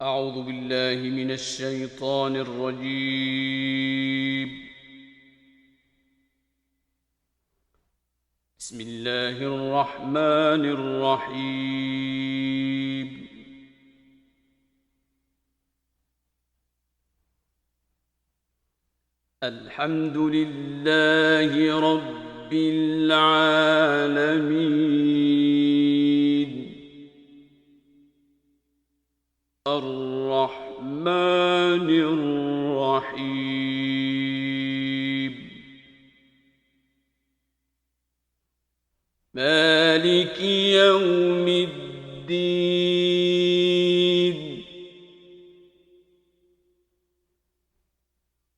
أعوذ بالله من الشيطان الرجيم. بسم الله الرحمن الرحيم. الحمد لله رب العالمين الرحمن الرحيم مالك يوم الدين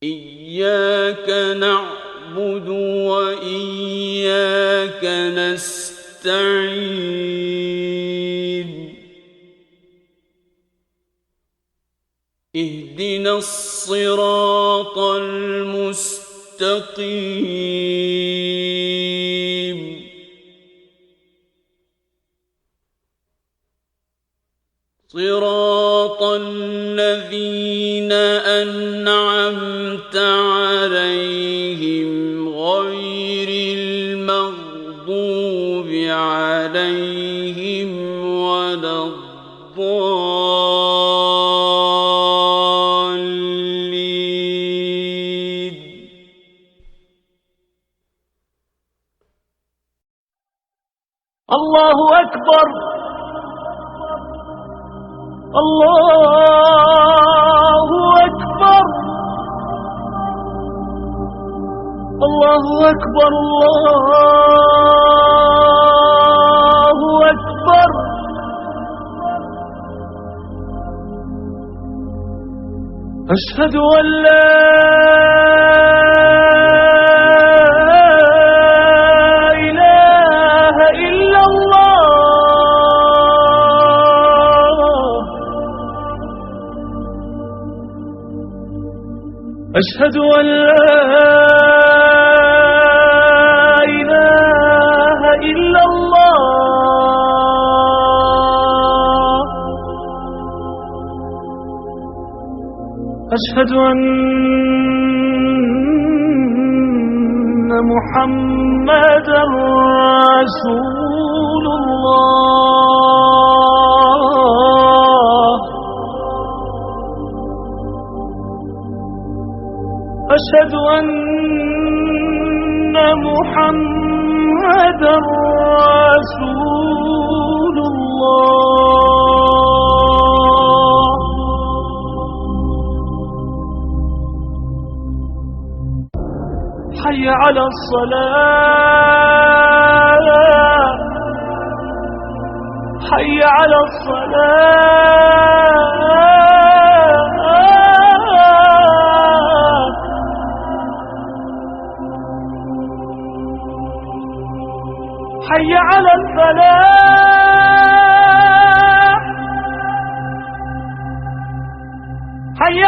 إياك نعبد وإياك نستعين اهدنا الصراط المستقيم صراط الذين أنعمت عليهم غير المغضوب عليهم ولا الضالين. الله أكبر الله أكبر الله أكبر الله أكبر أشهد أن لا إله إلا الله أشهد أن لا إله إلا الله أشهد أن محمدا رسول الله أشهد أن محمدا رسول الله حي على الصلاة حي على الصلاة حي على الفلاح حي